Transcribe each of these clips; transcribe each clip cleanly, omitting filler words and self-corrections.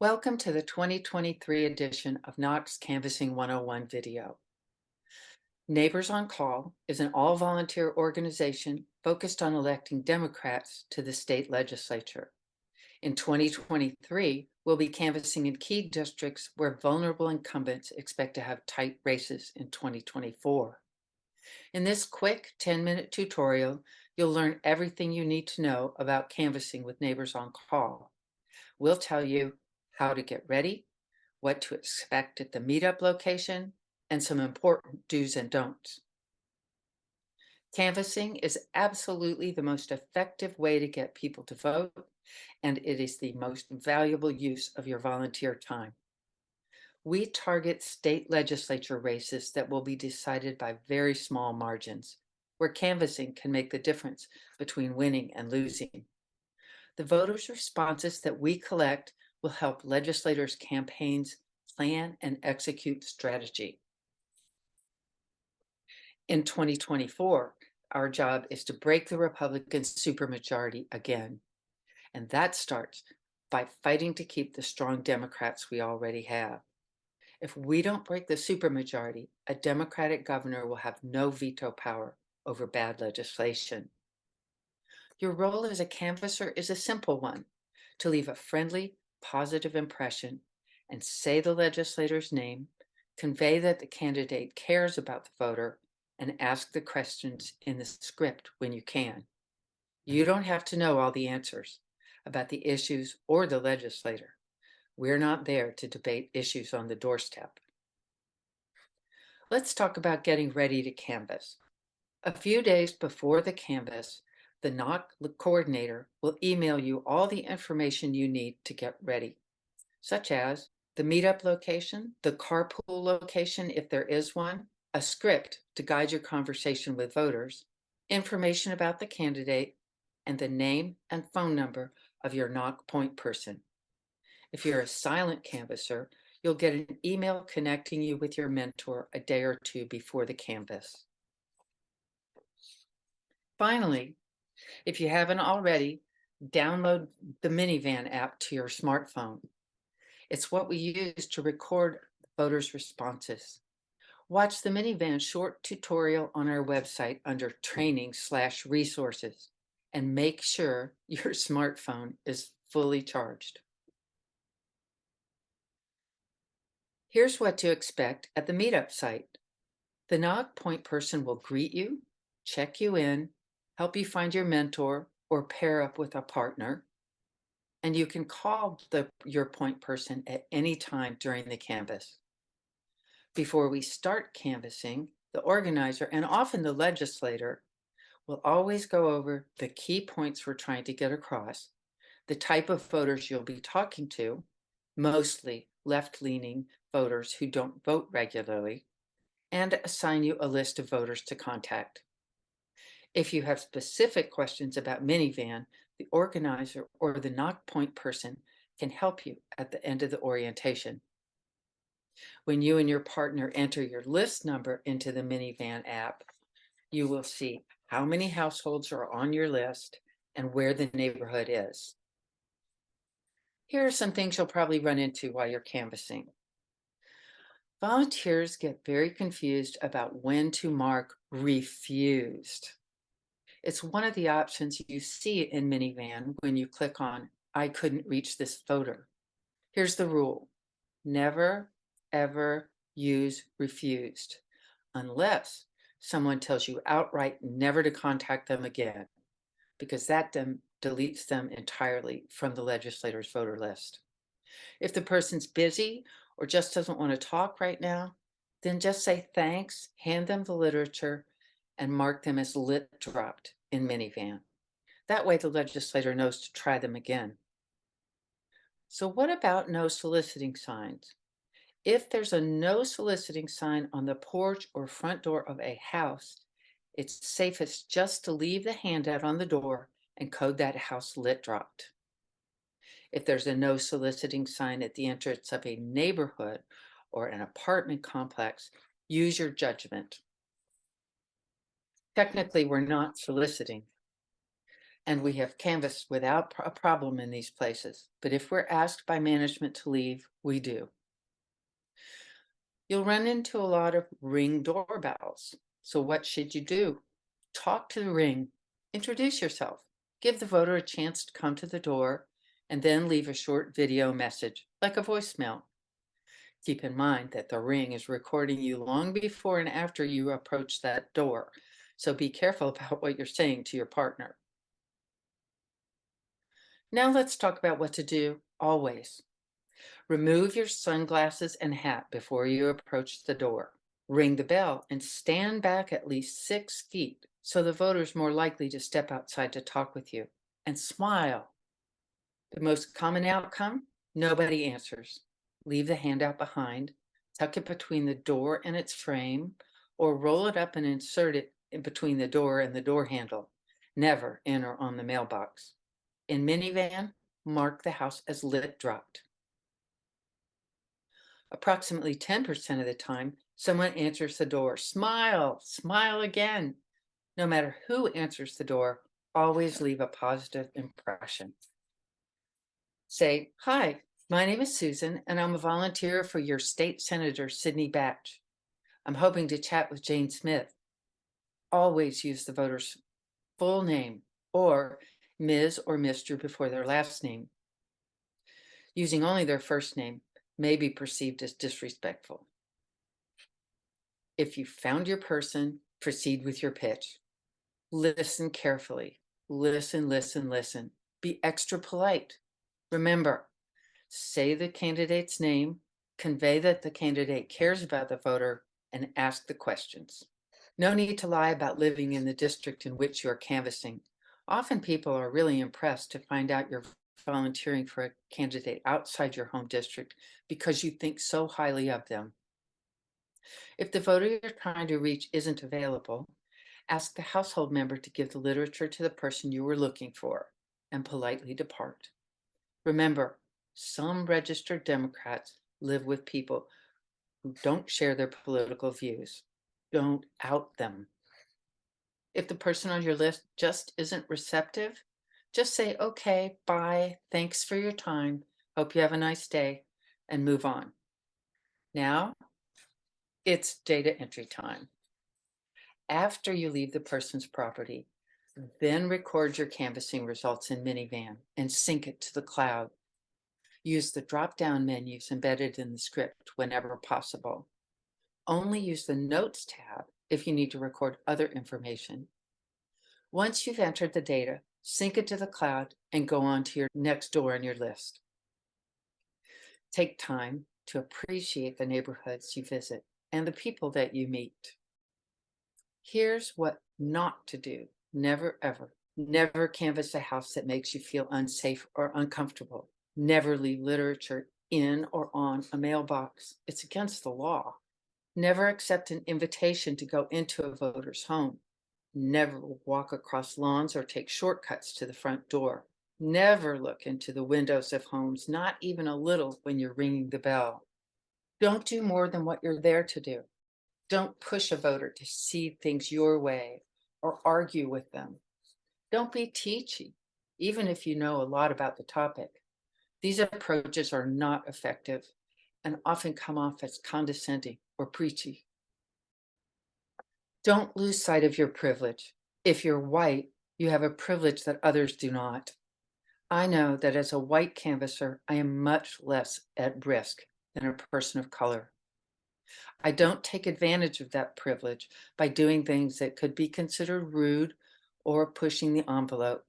Welcome to the 2023 edition of NoC Canvassing 101 video. Neighbors on Call is an all-volunteer organization focused on electing Democrats to the state legislature. In 2023, we'll be canvassing in key districts where vulnerable incumbents expect to have tight races in 2024. In this quick 10-minute tutorial, you'll learn everything you need to know about canvassing with Neighbors on Call. We'll tell you how to get ready, what to expect at the meetup location, and some important do's and don'ts. Canvassing is absolutely the most effective way to get people to vote, and it is the most valuable use of your volunteer time. We target state legislature races that will be decided by very small margins, where canvassing can make the difference between winning and losing. The voters' responses that we collect will help legislators' campaigns plan and execute strategy. In 2024, our job is to break the Republican supermajority again, and that starts by fighting to keep the strong Democrats we already have. If we don't break the supermajority, a Democratic governor will have no veto power over bad legislation. Your role as a canvasser is a simple one: to leave a friendly, positive impression and say the legislator's name, convey that the candidate cares about the voter, and ask the questions in the script when you can. You don't have to know all the answers about the issues or the legislator. We're not there to debate issues on the doorstep. Let's talk about getting ready to canvass. A few days before the canvass, the NoC coordinator will email you all the information you need to get ready, such as the meetup location, the carpool location if there is one, a script to guide your conversation with voters, information about the candidate, and the name and phone number of your NoC point person. If you're a silent canvasser, you'll get an email connecting you with your mentor a day or two before the canvass. Finally, if you haven't already, download the Minivan app to your smartphone. It's what we use to record voters' responses. Watch the Minivan short tutorial on our website under training/resources and make sure your smartphone is fully charged. Here's what to expect at the meetup site. The NoC point person will greet you, check you in, help you find your mentor or pair up with a partner, and you can call your point person at any time during the canvass. Before we start canvassing, the organizer and often the legislator will always go over the key points we're trying to get across, the type of voters you'll be talking to, mostly left-leaning voters who don't vote regularly, and assign you a list of voters to contact. If you have specific questions about Minivan, the organizer or the NoC point person can help you at the end of the orientation. When you and your partner enter your list number into the Minivan app, you will see how many households are on your list and where the neighborhood is. Here are some things you'll probably run into while you're canvassing. Volunteers get very confused about when to mark refused. It's one of the options you see in Minivan when you click on "I couldn't reach this voter." Here's the rule: never, ever use refused unless someone tells you outright never to contact them again, because that deletes them entirely from the legislator's voter list. If the person's busy or just doesn't want to talk right now, then just say thanks, hand them the literature, and mark them as lit dropped in Minivan. That way the legislator knows to try them again. So what about no soliciting signs? If there's a no soliciting sign on the porch or front door of a house, it's safest just to leave the handout on the door and code that house lit dropped. If there's a no soliciting sign at the entrance of a neighborhood or an apartment complex, use your judgment. Technically, we're not soliciting. and we have canvassed without a problem in these places. But if we're asked by management to leave, we do. You'll run into a lot of Ring doorbells. So what should you do? Talk to the Ring, introduce yourself, give the voter a chance to come to the door, and then leave a short video message, like a voicemail. Keep in mind that the Ring is recording you long before and after you approach that door, so be careful about what you're saying to your partner. Now let's talk about what to do always. Remove your sunglasses and hat before you approach the door. Ring the bell and stand back at least 6 feet so the voter's more likely to step outside to talk with you. And smile. The most common outcome? Nobody answers. Leave the handout behind, tuck it between the door and its frame, or roll it up and insert it in between the door and the door handle. Never enter on the mailbox. In minivan, mark the house as lit dropped. Approximately 10% of the time, someone answers the door. Smile, smile again. No matter who answers the door, always leave a positive impression. Say, hi, my name is Susan, and I'm a volunteer for your state senator, Sidney Batch. I'm hoping to chat with Jane Smith. Always use the voter's full name or Ms. or Mr. before their last name. Using only their first name may be perceived as disrespectful. If you found your person, proceed with your pitch. Listen carefully. Listen, listen, listen. Be extra polite. Remember, say the candidate's name, convey that the candidate cares about the voter, and ask the questions. No need to lie about living in the district in which you are canvassing. Often people are really impressed to find out you're volunteering for a candidate outside your home district because you think so highly of them. If the voter you're trying to reach isn't available, ask the household member to give the literature to the person you were looking for and politely depart. Remember, some registered Democrats live with people who don't share their political views. Don't out them. If the person on your list just isn't receptive, just say, okay, bye, thanks for your time, hope you have a nice day, and move on. Now, it's data entry time. After you leave the person's property, then record your canvassing results in Minivan and sync it to the cloud. Use the drop-down menus embedded in the script whenever possible. Only use the Notes tab if you need to record other information. Once you've entered the data, sync it to the cloud and go on to your next door on your list. Take time to appreciate the neighborhoods you visit and the people that you meet. Here's what not to do. Never, ever. Never canvass a house that makes you feel unsafe or uncomfortable. Never leave literature in or on a mailbox. It's against the law. Never accept an invitation to go into a voter's home. Never walk across lawns or take shortcuts to the front door. Never look into the windows of homes, not even a little when you're ringing the bell. Don't do more than what you're there to do. Don't push a voter to see things your way or argue with them. Don't be teachy, even if you know a lot about the topic. These approaches are not effective and often come off as condescending or preachy. Don't lose sight of your privilege. If you're white, you have a privilege that others do not. I know that as a white canvasser, I am much less at risk than a person of color. I don't take advantage of that privilege by doing things that could be considered rude or pushing the envelope.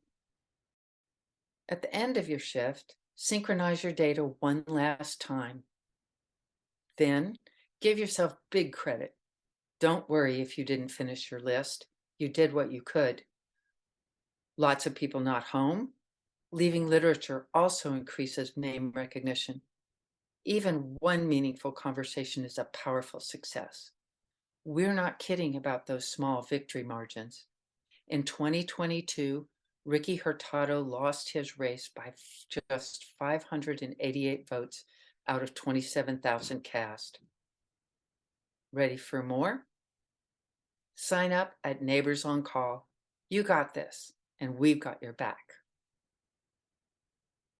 At the end of your shift, synchronize your data one last time. Then give yourself big credit. Don't worry if you didn't finish your list. You did what you could. Lots of people not home. Leaving literature also increases name recognition. Even one meaningful conversation is a powerful success. We're not kidding about those small victory margins. In 2022, Ricky Hurtado lost his race by just 588 votes out of 27,000 cast. Ready for more? Sign up at Neighbors on Call. You got this. and we've got your back.